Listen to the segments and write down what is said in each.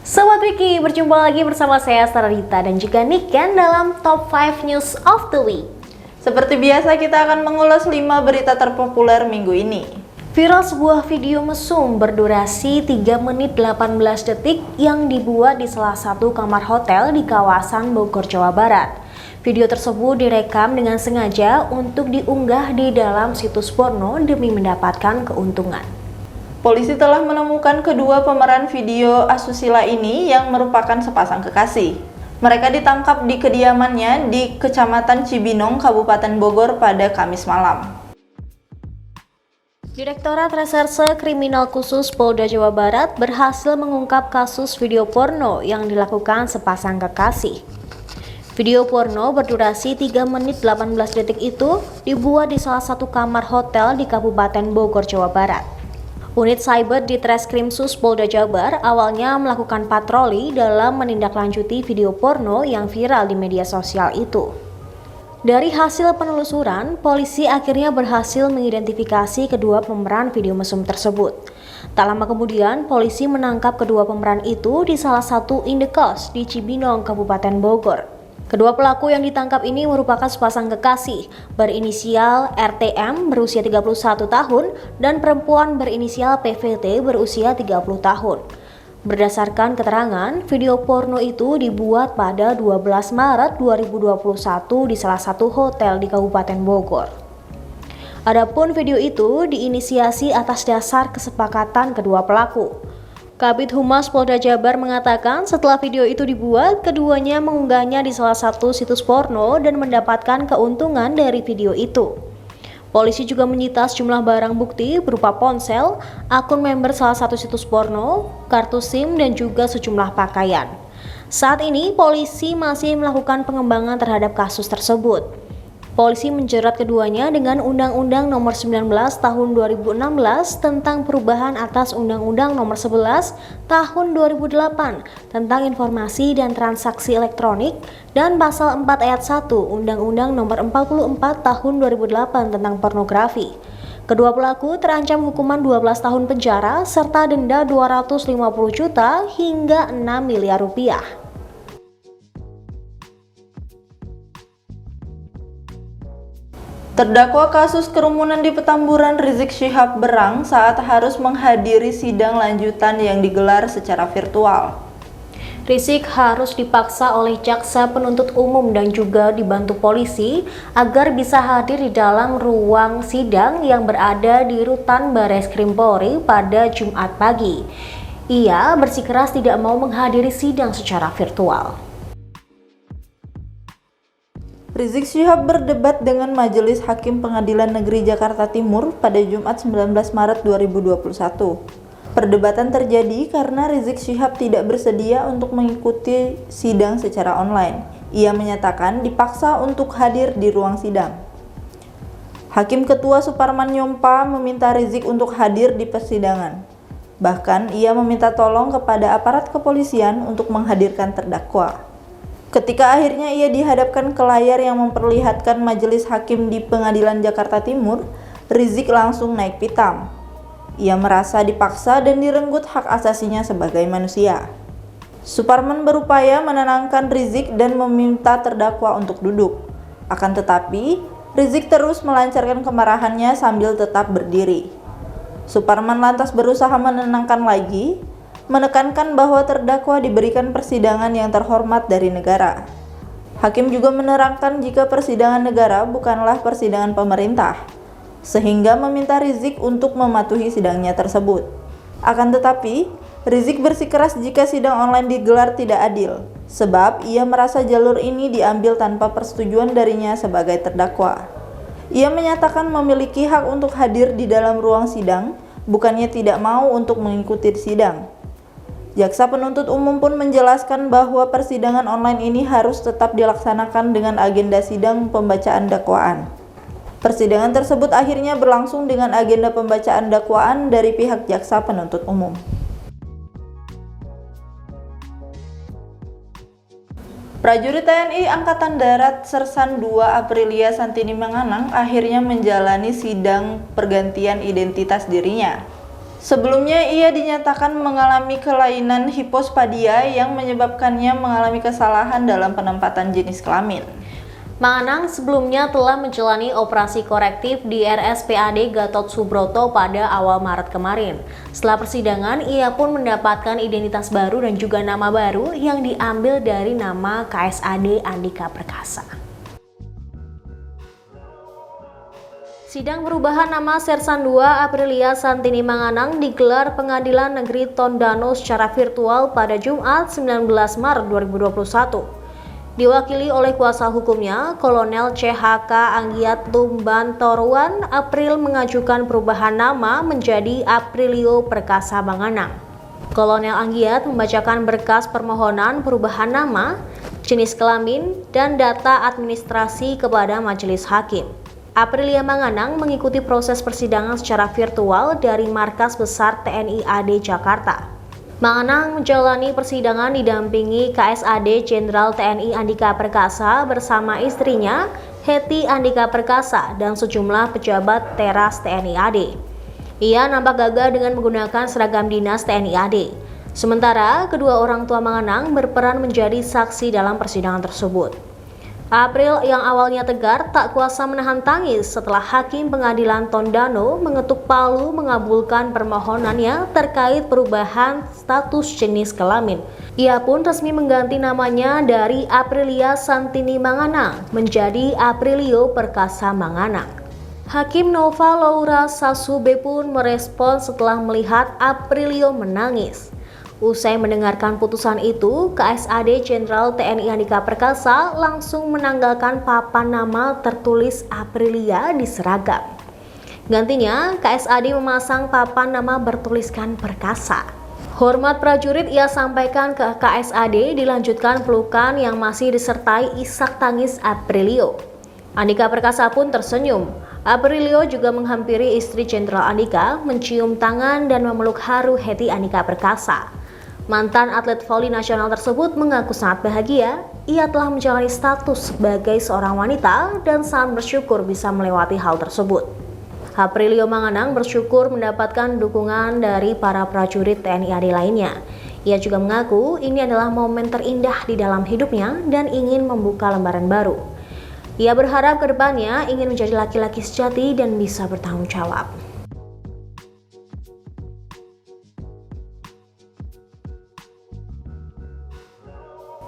Sobat Wiki, berjumpa lagi bersama saya Sararita dan juga Niken dalam Top 5 News of the Week. Seperti biasa kita akan mengulas 5 berita terpopuler minggu ini. Viral sebuah video mesum berdurasi 3 menit 18 detik yang dibuat di salah satu kamar hotel di kawasan Bogor, Jawa Barat. Video tersebut direkam dengan sengaja untuk diunggah di dalam situs porno demi mendapatkan keuntungan. Polisi telah menemukan kedua pemeran video asusila ini yang merupakan sepasang kekasih. Mereka ditangkap di kediamannya di Kecamatan Cibinong, Kabupaten Bogor pada Kamis malam. Direktorat Reserse Kriminal Khusus Polda Jawa Barat berhasil mengungkap kasus video porno yang dilakukan sepasang kekasih. Video porno berdurasi 3 menit 18 detik itu dibuat di salah satu kamar hotel di Kabupaten Bogor, Jawa Barat. Unit Cyber di Treskrimsus Polda Jabar awalnya melakukan patroli dalam menindaklanjuti video porno yang viral di media sosial itu. Dari hasil penelusuran, polisi akhirnya berhasil mengidentifikasi kedua pemeran video mesum tersebut. Tak lama kemudian, polisi menangkap kedua pemeran itu di salah satu indekos di Cibinong, Kabupaten Bogor. Kedua pelaku yang ditangkap ini merupakan sepasang kekasih berinisial RTM berusia 31 tahun dan perempuan berinisial PVT berusia 30 tahun. Berdasarkan keterangan, video porno itu dibuat pada 12 Maret 2021 di salah satu hotel di Kabupaten Bogor. Adapun video itu diinisiasi atas dasar kesepakatan kedua pelaku. Kabid Humas Polda Jabar mengatakan setelah video itu dibuat, keduanya mengunggahnya di salah satu situs porno dan mendapatkan keuntungan dari video itu. Polisi juga menyita sejumlah barang bukti berupa ponsel, akun member salah satu situs porno, kartu SIM, dan juga sejumlah pakaian. Saat ini, polisi masih melakukan pengembangan terhadap kasus tersebut. Polisi menjerat keduanya dengan Undang-Undang Nomor 19 Tahun 2016 tentang perubahan atas Undang-Undang Nomor 11 Tahun 2008 tentang informasi dan transaksi elektronik dan Pasal 4 Ayat 1 Undang-Undang Nomor 44 Tahun 2008 tentang pornografi. Kedua pelaku terancam hukuman 12 tahun penjara serta denda 250 juta hingga 6 miliar rupiah. Terdakwa kasus kerumunan di Petamburan Rizik Syihab berang saat harus menghadiri sidang lanjutan yang digelar secara virtual. Rizik harus dipaksa oleh jaksa penuntut umum dan juga dibantu polisi agar bisa hadir di dalam ruang sidang yang berada di Rutan Bareskrim Polri pada Jumat pagi. Ia bersikeras tidak mau menghadiri sidang secara virtual. Rizik Syihab berdebat dengan Majelis Hakim Pengadilan Negeri Jakarta Timur pada Jumat 19 Maret 2021. Perdebatan terjadi karena Rizik Syihab tidak bersedia untuk mengikuti sidang secara online. Ia menyatakan dipaksa untuk hadir di ruang sidang. Hakim Ketua Suparman Nyompa meminta Rizik untuk hadir di persidangan. Bahkan ia meminta tolong kepada aparat kepolisian untuk menghadirkan terdakwa. Ketika akhirnya ia dihadapkan ke layar yang memperlihatkan majelis hakim di Pengadilan Jakarta Timur, Rizik langsung naik pitam. Ia merasa dipaksa dan direnggut hak asasinya sebagai manusia. Suparman berupaya menenangkan Rizik dan meminta terdakwa untuk duduk. Akan tetapi, Rizik terus melancarkan kemarahannya sambil tetap berdiri. Suparman lantas berusaha menenangkan lagi, menekankan bahwa terdakwa diberikan persidangan yang terhormat dari negara. Hakim juga menerangkan jika persidangan negara bukanlah persidangan pemerintah, sehingga meminta Rizik untuk mematuhi sidangnya tersebut. Akan tetapi, Rizik bersikeras jika sidang online digelar tidak adil, sebab ia merasa jalur ini diambil tanpa persetujuan darinya sebagai terdakwa. Ia menyatakan memiliki hak untuk hadir di dalam ruang sidang, bukannya tidak mau untuk mengikuti sidang. Jaksa penuntut umum pun menjelaskan bahwa persidangan online ini harus tetap dilaksanakan dengan agenda sidang pembacaan dakwaan. Persidangan tersebut akhirnya berlangsung dengan agenda pembacaan dakwaan dari pihak jaksa penuntut umum. Prajurit TNI Angkatan Darat Sersan II Aprilia Santini Menganang akhirnya menjalani sidang pergantian identitas dirinya. Sebelumnya ia dinyatakan mengalami kelainan hipospadia yang menyebabkannya mengalami kesalahan dalam penempatan jenis kelamin. Mang Anang sebelumnya telah menjalani operasi korektif di RSPAD Gatot Subroto pada awal Maret kemarin. Setelah persidangan, ia pun mendapatkan identitas baru dan juga nama baru yang diambil dari nama KSAD Andika Perkasa. Sidang perubahan nama Sersan II Aprilia Santini Mang Anang digelar Pengadilan Negeri Tondano secara virtual pada Jumat 19 Maret 2021. Diwakili oleh kuasa hukumnya, Kolonel CHK Anggiat Tumban Toruan, April mengajukan perubahan nama menjadi Aprilio Perkasa Mang Anang. Kolonel Anggiat membacakan berkas permohonan perubahan nama, jenis kelamin, dan data administrasi kepada majelis hakim. Aprilia Mang Anang mengikuti proses persidangan secara virtual dari Markas Besar TNI AD Jakarta. Mang Anang menjalani persidangan didampingi KSAD Jenderal TNI Andika Perkasa bersama istrinya, Hetty Andika Perkasa, dan sejumlah pejabat teras TNI AD. Ia nampak gagah dengan menggunakan seragam dinas TNI AD. Sementara, kedua orang tua Mang Anang berperan menjadi saksi dalam persidangan tersebut. April yang awalnya tegar tak kuasa menahan tangis setelah Hakim Pengadilan Tondano mengetuk palu mengabulkan permohonannya terkait perubahan status jenis kelamin. Ia pun resmi mengganti namanya dari Aprilia Santini Mang Anang menjadi Aprilio Perkasa Mang Anang. Hakim Nova Laura Sasube pun merespon setelah melihat Aprilio menangis. Usai mendengarkan putusan itu, KSAD Jenderal TNI Andika Perkasa langsung menanggalkan papan nama tertulis Aprilia di seragam. Gantinya, KSAD memasang papan nama bertuliskan Perkasa. Hormat prajurit ia sampaikan ke KSAD, dilanjutkan pelukan yang masih disertai isak tangis Aprilio. Andika Perkasa pun tersenyum. Aprilio juga menghampiri istri Jenderal Andika, mencium tangan dan memeluk haru Hetty Andika Perkasa. Mantan atlet voli nasional tersebut mengaku sangat bahagia, ia telah menjalani status sebagai seorang wanita dan sangat bersyukur bisa melewati hal tersebut. Aprilio Mang Anang bersyukur mendapatkan dukungan dari para prajurit TNI AD lainnya. Ia juga mengaku ini adalah momen terindah di dalam hidupnya dan ingin membuka lembaran baru. Ia berharap ke depannya ingin menjadi laki-laki sejati dan bisa bertanggung jawab.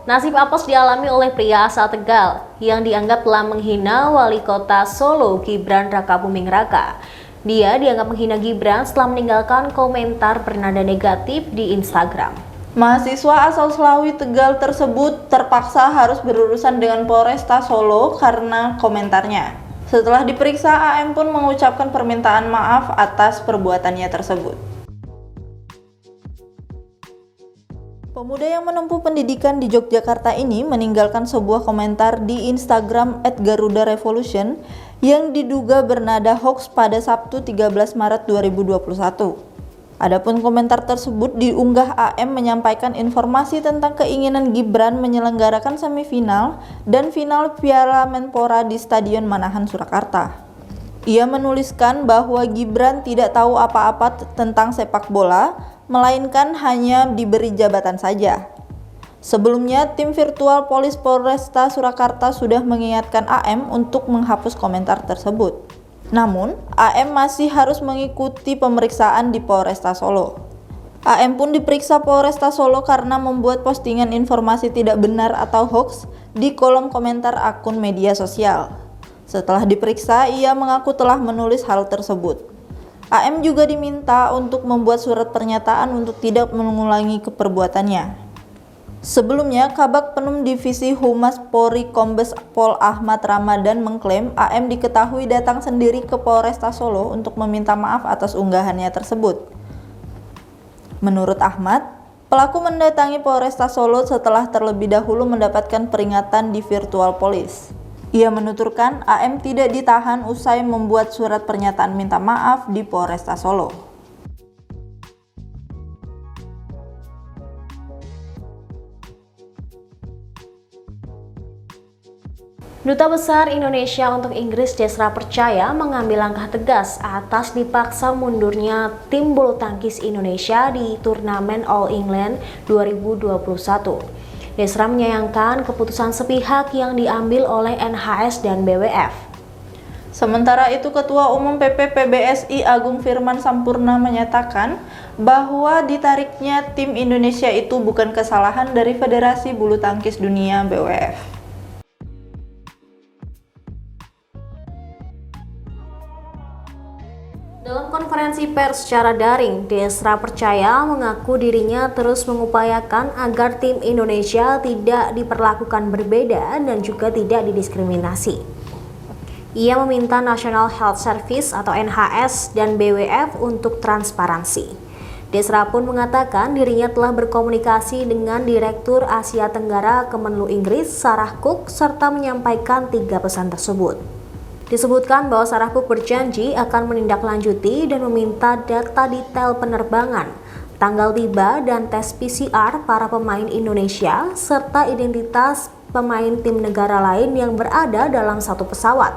Nasib apes dialami oleh pria asal Tegal yang dianggap telah menghina wali kota Solo Gibran Rakabuming Raka. Dia dianggap menghina Gibran setelah meninggalkan komentar bernada negatif di Instagram. Mahasiswa asal Slawi Tegal tersebut terpaksa harus berurusan dengan Polresta Solo karena komentarnya. Setelah diperiksa, AM pun mengucapkan permintaan maaf atas perbuatannya tersebut. Pemuda yang menempuh pendidikan di Yogyakarta ini meninggalkan sebuah komentar di Instagram @garudarevolution yang diduga bernada hoax pada Sabtu 13 Maret 2021. Adapun komentar tersebut diunggah AM menyampaikan informasi tentang keinginan Gibran menyelenggarakan semifinal dan final Piala Menpora di Stadion Manahan Surakarta. Ia menuliskan bahwa Gibran tidak tahu apa-apa tentang sepak bola, melainkan hanya diberi jabatan saja. Sebelumnya, tim virtual Polis Polresta Surakarta sudah mengingatkan AM untuk menghapus komentar tersebut. Namun, AM masih harus mengikuti pemeriksaan di Polresta Solo. AM pun diperiksa Polresta Solo karena membuat postingan informasi tidak benar atau hoax di kolom komentar akun media sosial. Setelah diperiksa, ia mengaku telah menulis hal tersebut. AM juga diminta untuk membuat surat pernyataan untuk tidak mengulangi perbuatannya. Sebelumnya, Kabag Penum Divisi Humas Polri Kombes Pol Ahmad Ramadan mengklaim AM diketahui datang sendiri ke Polresta Solo untuk meminta maaf atas unggahannya tersebut. Menurut Ahmad, pelaku mendatangi Polresta Solo setelah terlebih dahulu mendapatkan peringatan di virtual Polis. Ia menuturkan AM tidak ditahan usai membuat surat pernyataan minta maaf di Polresta Solo. Duta Besar Indonesia untuk Inggris Desra Percaya mengambil langkah tegas atas dipaksa mundurnya tim bulu tangkis Indonesia di turnamen All England 2021. Desra menyayangkan keputusan sepihak yang diambil oleh NHS dan BWF. Sementara itu, Ketua Umum PP PBSI Agung Firman Sampurna menyatakan bahwa ditariknya tim Indonesia itu bukan kesalahan dari Federasi Bulu Tangkis Dunia BWF. Dalam konferensi pers secara daring, Desra Percaya mengaku dirinya terus mengupayakan agar tim Indonesia tidak diperlakukan berbeda dan juga tidak didiskriminasi. Ia meminta National Health Service atau NHS dan BWF untuk transparansi. Desra pun mengatakan dirinya telah berkomunikasi dengan Direktur Asia Tenggara Kemenlu Inggris, Sarah Cook, serta menyampaikan 3 pesan tersebut. Disebutkan bahwa Sarah Cook berjanji akan menindaklanjuti dan meminta data detail penerbangan, tanggal tiba dan tes PCR para pemain Indonesia, serta identitas pemain tim negara lain yang berada dalam satu pesawat.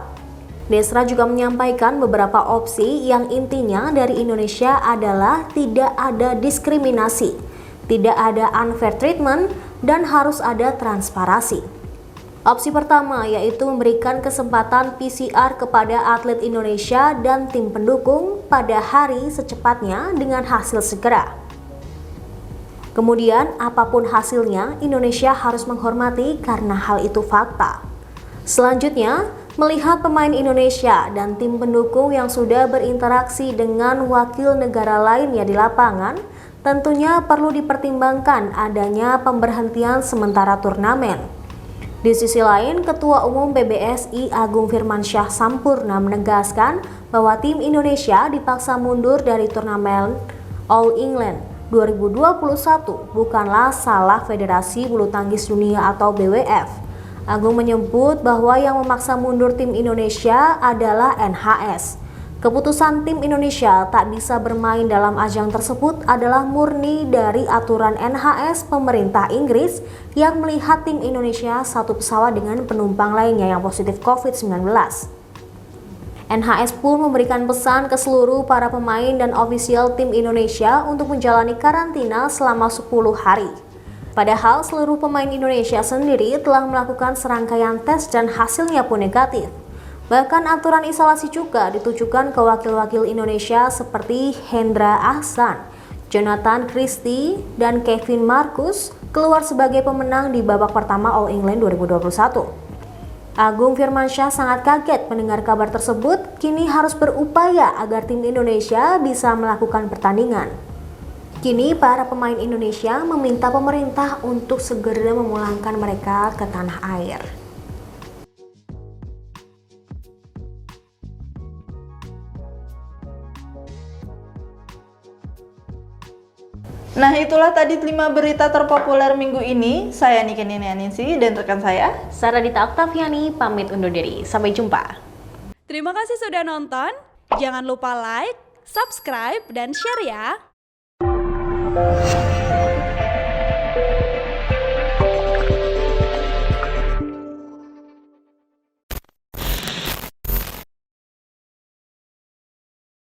Desra juga menyampaikan beberapa opsi yang intinya dari Indonesia adalah tidak ada diskriminasi, tidak ada unfair treatment, dan harus ada transparansi. Opsi pertama yaitu memberikan kesempatan PCR kepada atlet Indonesia dan tim pendukung pada hari secepatnya dengan hasil segera. Kemudian, apapun hasilnya, Indonesia harus menghormati karena hal itu fakta. Selanjutnya, melihat pemain Indonesia dan tim pendukung yang sudah berinteraksi dengan wakil negara lainnya di lapangan, tentunya perlu dipertimbangkan adanya pemberhentian sementara turnamen. Di sisi lain, Ketua Umum PBSI Agung Firmansyah Sampurna menegaskan bahwa tim Indonesia dipaksa mundur dari turnamen All England 2021 bukanlah salah Federasi Bulu Tangkis Dunia atau BWF. Agung menyebut bahwa yang memaksa mundur tim Indonesia adalah NHS. Keputusan tim Indonesia tak bisa bermain dalam ajang tersebut adalah murni dari aturan NHS pemerintah Inggris yang melihat tim Indonesia satu pesawat dengan penumpang lainnya yang positif COVID-19. NHS pun memberikan pesan ke seluruh para pemain dan ofisial tim Indonesia untuk menjalani karantina selama 10 hari. Padahal seluruh pemain Indonesia sendiri telah melakukan serangkaian tes dan hasilnya pun negatif. Bahkan aturan isolasi juga ditujukan ke wakil-wakil Indonesia seperti Hendra Ahsan, Jonathan Christie, dan Kevin Marcus keluar sebagai pemenang di babak pertama All England 2021. Agung Firmansyah sangat kaget mendengar kabar tersebut, kini harus berupaya agar tim Indonesia bisa melakukan pertandingan. Kini para pemain Indonesia meminta pemerintah untuk segera memulangkan mereka ke tanah air. Nah, itulah tadi 5 berita terpopuler minggu ini. Saya Niki Ninianingsi dan rekan saya Sarah Dita Oktaviani pamit undur diri. Sampai jumpa. Terima kasih sudah nonton. Jangan lupa like, subscribe, dan share ya.